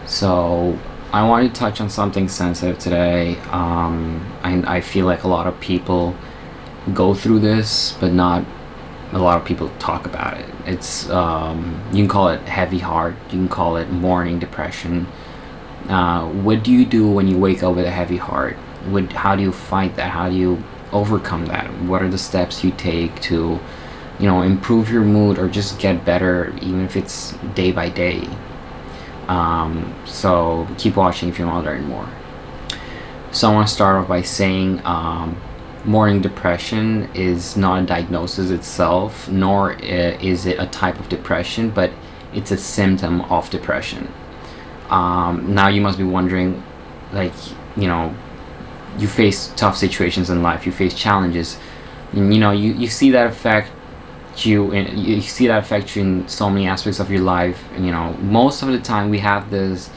So I wanted to touch on something sensitive today. I feel like a lot of people go through this, but not a lot of people talk about it. It's you can call it heavy heart. You can call it morning depression. What do you do when you wake up with a heavy heart? How do you fight that? How do you overcome that? What are the steps you take to, improve your mood or just get better, even if it's day by day? So keep watching if you want to learn more. So I want to start off by saying morning depression is not a diagnosis itself, nor is it a type of depression, but it's a symptom of depression. Now you must be wondering, like, you face tough situations in life, you face challenges, and you see that affect you see that affect you in so many aspects of your life. And most of the time we have this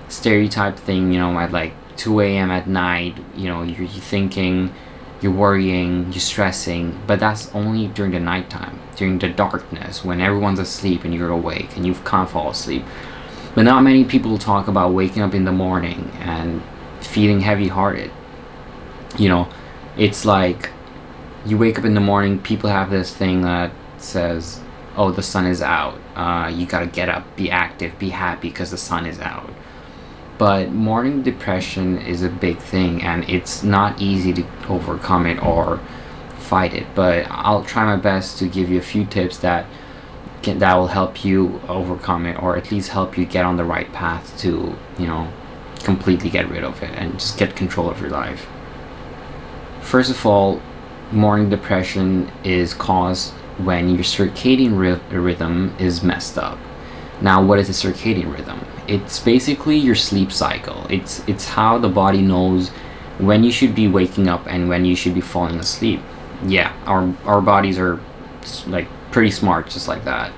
stereotype thing, at like 2 a.m. at night, you're thinking, you're worrying, you're stressing, but that's only during the nighttime, during the darkness, when everyone's asleep and you're awake and you can't fall asleep. But not many people talk about waking up in the morning and feeling heavy hearted. It's like you wake up in the morning, people have this thing that says, oh, the sun is out. You gotta get up, be active, be happy because the sun is out. But morning depression is a big thing, and it's not easy to overcome it or fight it. But I'll try my best to give you a few tips that will help you overcome it, or at least help you get on the right path to, completely get rid of it and just get control of your life. First of all, morning depression is caused when your circadian rhythm is messed up. Now, what is a circadian rhythm? It's basically your sleep cycle. It's how the body knows when you should be waking up and when you should be falling asleep. Yeah, our bodies are like pretty smart, just like that.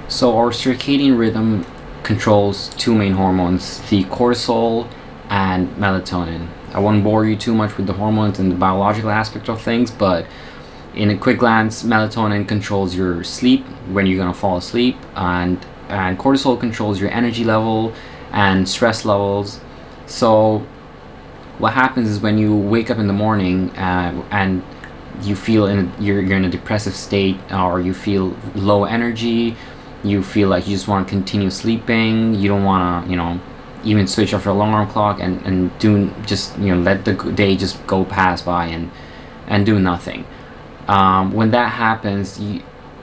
So our circadian rhythm controls two main hormones, the cortisol and melatonin. I won't bore you too much with the hormones and the biological aspect of things, but in a quick glance, melatonin controls your sleep, when you're gonna fall asleep, and cortisol controls your energy level and stress levels. So what happens is when you wake up in the morning and you feel you're in a depressive state, or you feel low energy, you feel like you just want to continue sleeping, you don't want to even switch off your alarm clock and do just let the day just go pass by and do nothing. When that happens,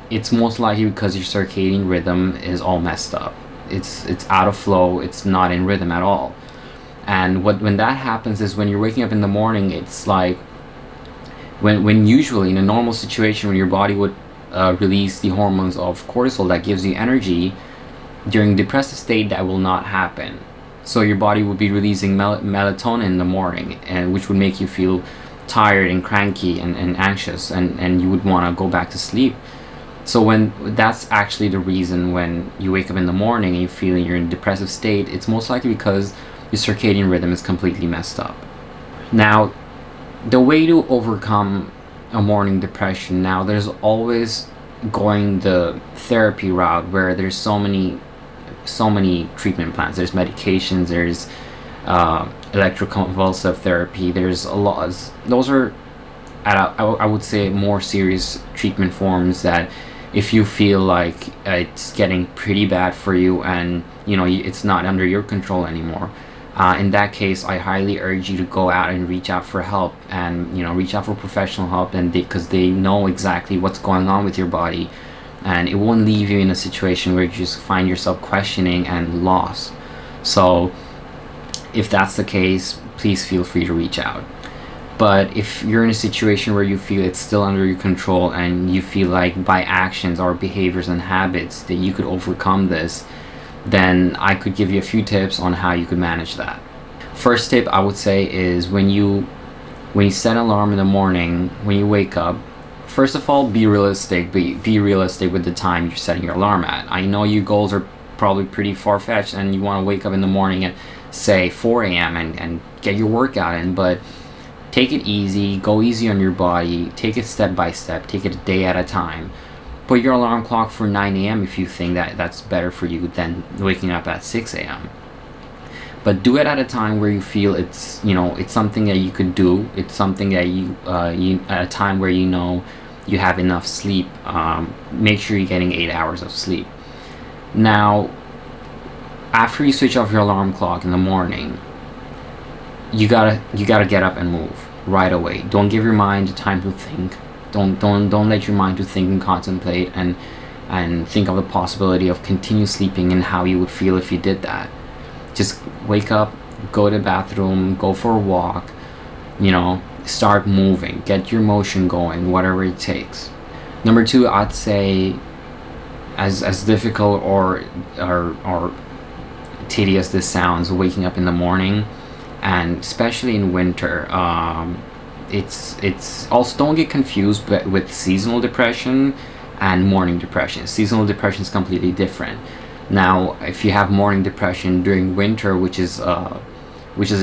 it's most likely because your circadian rhythm is all messed up. It's out of flow. It's not in rhythm at all. And when that happens is when you're waking up in the morning. It's like when usually in a normal situation, when your body would release the hormones of cortisol that gives you energy, during depressive state that will not happen. So your body would be releasing melatonin in the morning, and which would make you feel tired and cranky and anxious, and you would want to go back to sleep. So when that's actually the reason, when you wake up in the morning and you feel you're in a depressive state, it's most likely because your circadian rhythm is completely messed up. Now, the way to overcome a morning depression, now there's always going the therapy route, where there's so many treatment plans. There's medications, there's electroconvulsive therapy, there's a lot. Those are I would say more serious treatment forms that if you feel like it's getting pretty bad for you and it's not under your control anymore, in that case I highly urge you to go out and reach out for help, and reach out for professional help, and because they know exactly what's going on with your body, and it won't leave you in a situation where you just find yourself questioning and lost. So if that's the case, please feel free to reach out. But if you're in a situation where you feel it's still under your control, and you feel like by actions or behaviors and habits that you could overcome this, then I could give you a few tips on how you could manage that. First tip I would say is when you set an alarm in the morning, when you wake up, first of all, be realistic. Be realistic with the time you're setting your alarm at. I know your goals are probably pretty far-fetched, and you want to wake up in the morning at, say, 4 a.m. and get your workout in, but take it easy, go easy on your body, take it step by step, take it a day at a time. Put your alarm clock for 9 a.m. if you think that that's better for you than waking up at 6 a.m. but do it at a time where you feel it's something that you could do. It's something that you at a time where you have enough sleep. Make sure you're getting 8 hours of sleep. Now, after you switch off your alarm clock in the morning, you gotta get up and move right away. Don't give your mind time to think. Don't let your mind to think and contemplate and think of the possibility of continue sleeping and how you would feel if you did that. Just wake up, go to the bathroom, go for a walk, start moving, get your motion going, whatever it takes. Number two, I'd say, as difficult or tedious this sounds, waking up in the morning, and especially in winter, it's also, don't get confused with seasonal depression and morning depression. Seasonal depression is completely different. Now, if you have morning depression during winter, which is a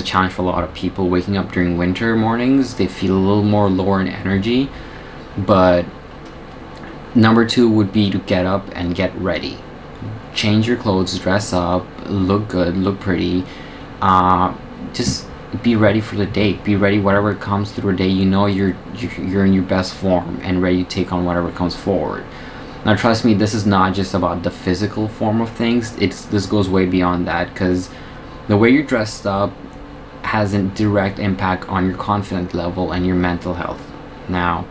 challenge for a lot of people, waking up during winter mornings, they feel a little more lower in energy. But number two would be to get up and get ready. Change your clothes, dress up, look good, look pretty. Just be ready for the day. Be ready, whatever comes through the day. You're in your best form and ready to take on whatever comes forward. Now, trust me, this is not just about the physical form of things. This goes way beyond that, because the way you're dressed up has a direct impact on your confidence level and your mental health. Now,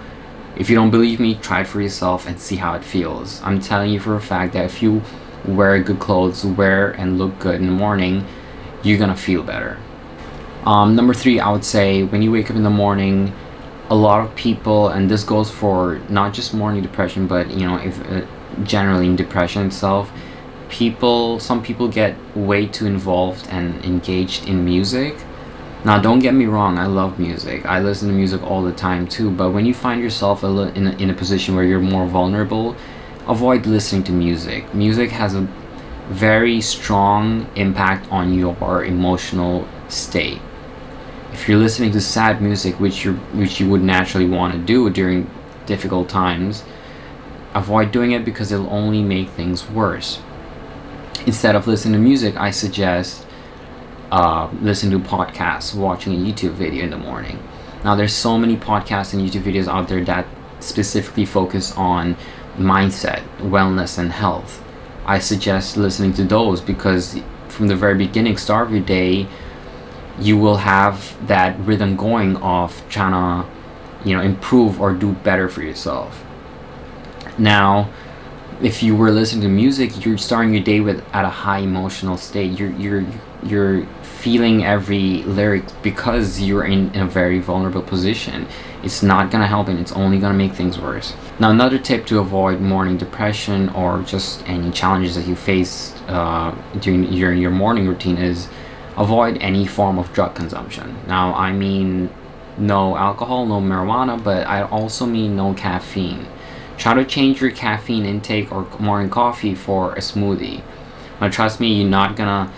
if you don't believe me, try it for yourself and see how it feels. I'm telling you for a fact that if you wear good clothes, wear and look good in the morning, you're gonna feel better. Number three, I would say, when you wake up in the morning, a lot of people, and this goes for not just morning depression, but if generally in depression itself, some people get way too involved and engaged in music. Now, don't get me wrong, I love music. I listen to music all the time too. But when you find yourself in a position where you're more vulnerable, avoid listening to music. Music has a very strong impact on your emotional state. If you're listening to sad music, which you would naturally want to do during difficult times, avoid doing it, because it'll only make things worse. Instead of listening to music, I suggest listen to podcasts, watching a YouTube video in the morning. Now, there's so many podcasts and YouTube videos out there that specifically focus on mindset, wellness, and health. I suggest listening to those, because from the very beginning, start of your day, you will have that rhythm going of trying to improve or do better for yourself. Now, if you were listening to music, you're starting your day at a high emotional state. You're feeling every lyric because you're in a very vulnerable position. It's not gonna help, and it's only gonna make things worse. Now, another tip to avoid morning depression or just any challenges that you face during your morning routine is avoid any form of drug consumption. Now, I mean no alcohol, no marijuana, but I also mean no caffeine. Try to change your caffeine intake or morning coffee for a smoothie. Now, trust me, you're not gonna,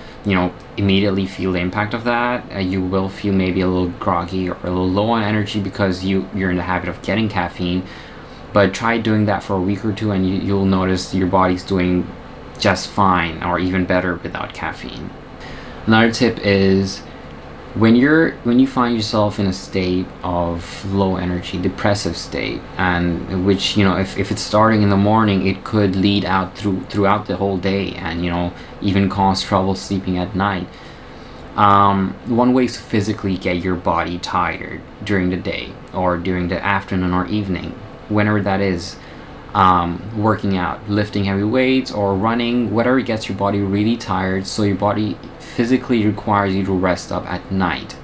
immediately feel the impact of that. You will feel maybe a little groggy or a little low on energy because you're in the habit of getting caffeine. But try doing that for a week or two, and you'll notice your body's doing just fine, or even better, without caffeine. Another tip is, when you find yourself in a state of low energy, depressive state, and which if it's starting in the morning, it could lead out throughout the whole day, and even cause trouble sleeping at night. One way is to physically get your body tired during the day or during the afternoon or evening, whenever that is. Working out, lifting heavy weights, or running, whatever gets your body really tired, so your body physically requires you to rest up at night,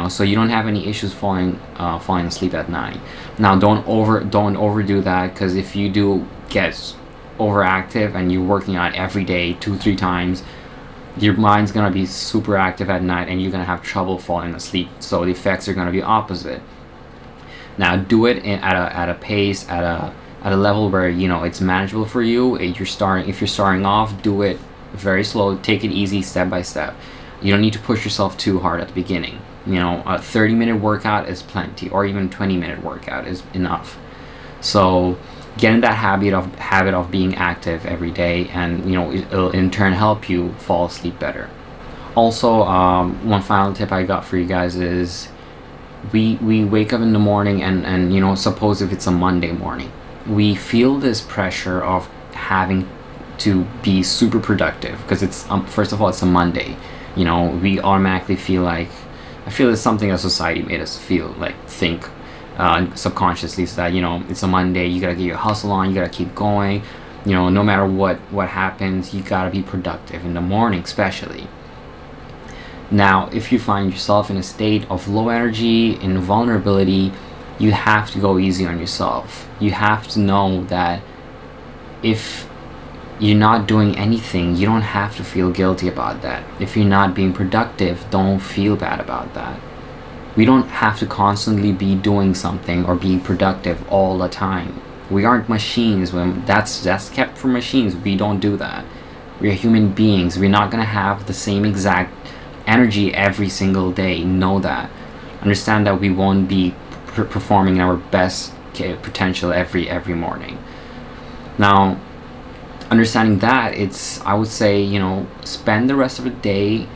so you don't have any issues falling asleep at night. Now, don't overdo that, because if you do get overactive and you're working out every day 2-3 times, your mind's gonna be super active at night and you're gonna have trouble falling asleep, so the effects are gonna be opposite. Now, do it at a pace, at a level where it's manageable for you. If you're starting off, do it very slow. Take it easy, step by step. You don't need to push yourself too hard at the beginning. A 30-minute workout is plenty, or even 20-minute workout is enough. So get in that habit of being active every day, and it'll in turn help you fall asleep better. Also, one final tip I got for you guys is we wake up in the morning, and suppose if it's a Monday morning, we feel this pressure of having to be super productive because it's first of all it's a Monday. We automatically feel like, I feel it's something that society made us feel like, think subconsciously, so that it's a Monday, you gotta get your hustle on, you gotta keep going. No matter what happens, you gotta be productive in the morning, especially. Now, if you find yourself in a state of low energy, in vulnerability, you have to go easy on yourself. You have to know that if you're not doing anything, you don't have to feel guilty about that. If you're not being productive, don't feel bad about that. We don't have to constantly be doing something or being productive all the time. We aren't machines. That's kept for machines. We don't do that. We're human beings. We're not gonna have the same exact energy every single day. Know that. Understand that we won't be performing our best potential every morning. Now, understanding that, I would say, spend the rest of the day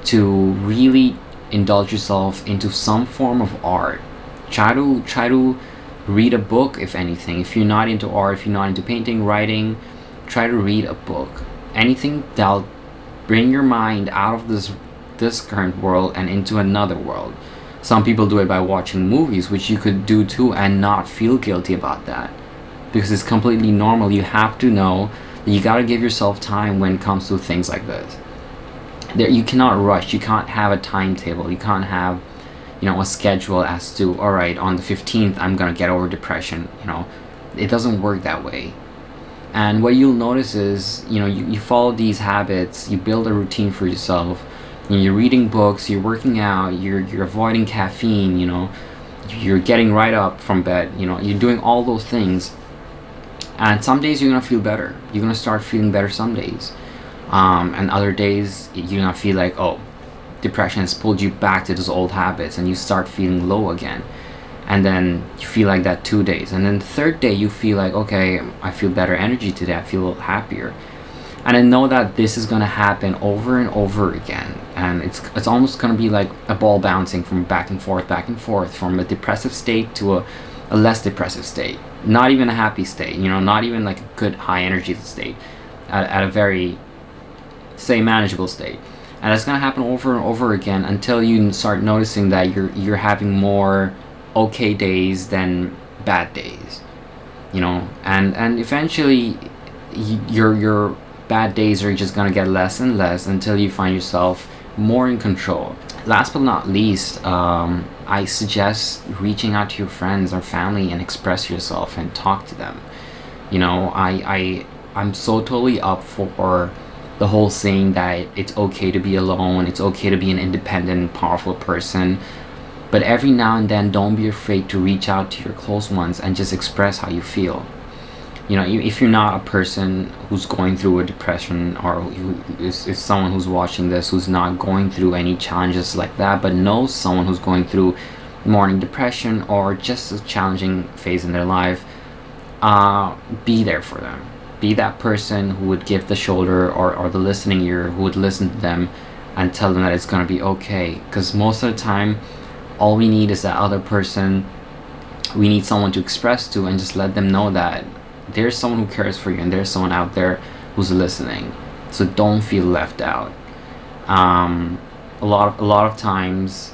to really indulge yourself into some form of art. Try to read a book, if anything. If you're not into art, if you're not into painting, writing, try to read a book. Anything that'll bring your mind out of this current world and into another world. Some people do it by watching movies, which you could do too, and not feel guilty about that, because it's completely normal. You have to know that you gotta give yourself time when it comes to things like this. You cannot rush. You can't have a timetable. You can't have a schedule as to, all right, on the 15th I'm gonna get over depression. It doesn't work that way. And what you'll notice is, you follow these habits, you build a routine for yourself. You're reading books, you're working out, you're avoiding caffeine, you're getting right up from bed, you're doing all those things. And some days you're gonna feel better. You're gonna start feeling better some days. And other days you're gonna feel like, oh, depression has pulled you back to those old habits, and you start feeling low again. And then you feel like that 2 days, and then the third day you feel like, okay, I feel better energy today, I feel happier. And I know that this is gonna happen over and over again, and it's almost gonna be like a ball bouncing from back and forth, from a depressive state to a less depressive state. Not even a happy state, not even like a good high energy state, at a very, say, manageable state. And it's gonna happen over and over again until you start noticing that you're having more okay days than bad days, and eventually your bad days are just gonna get less and less until you find yourself more in control. Last but not least, I suggest reaching out to your friends or family and express yourself and talk to them. I'm so totally up for the whole saying that it's okay to be alone, it's okay to be an independent, powerful person. But every now and then, don't be afraid to reach out to your close ones and just express how you feel. If you're not a person who's going through a depression, or if someone who's watching this who's not going through any challenges like that, but knows someone who's going through morning depression or just a challenging phase in their life, be there for them. Be that person who would give the shoulder, or the listening ear, who would listen to them and tell them that it's going to be okay. Because most of the time, all we need is that other person. We need someone to express to, and just let them know that there's someone who cares for you, and there's someone out there who's listening. So don't feel left out. A lot of times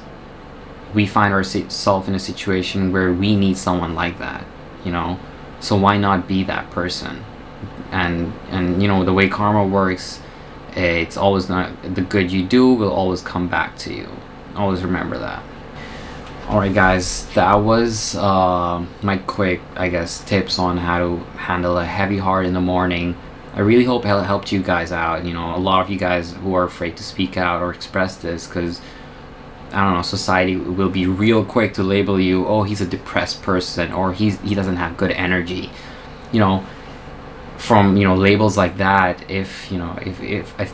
we find ourselves in a situation where we need someone like that, so why not be that person? And the way karma works, it's always not, the good you do will always come back to you. Always remember that. Alright guys, that was my quick, tips on how to handle a heavy heart in the morning. I really hope it helped you guys out. A lot of you guys who are afraid to speak out or express this, because, I don't know, society will be real quick to label you, oh, he's a depressed person, or he doesn't have good energy. From labels like that, if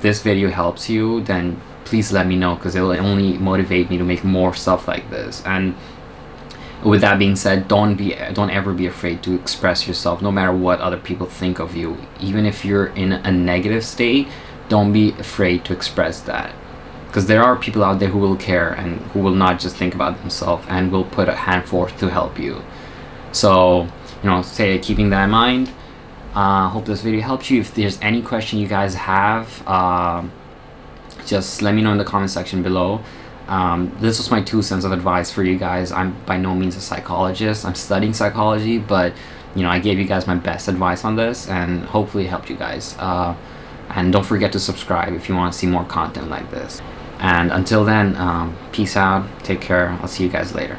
this video helps you, then please let me know, because it will only motivate me to make more stuff like this. And with that being said, don't ever be afraid to express yourself, no matter what other people think of you. Even if you're in a negative state, don't be afraid to express that. because there are people out there who will care and who will not just think about themselves and will put a hand forth to help you. So, keeping that in mind, hope this video helps you. If there's any question you guys have, just let me know in the comment section below. This was my 2 cents of advice for you guys. I'm by no means a psychologist. I'm studying psychology, but I gave you guys my best advice on this, and hopefully it helped you guys. And don't forget to subscribe if you want to see more content like this. And until then, peace out, take care, I'll see you guys later.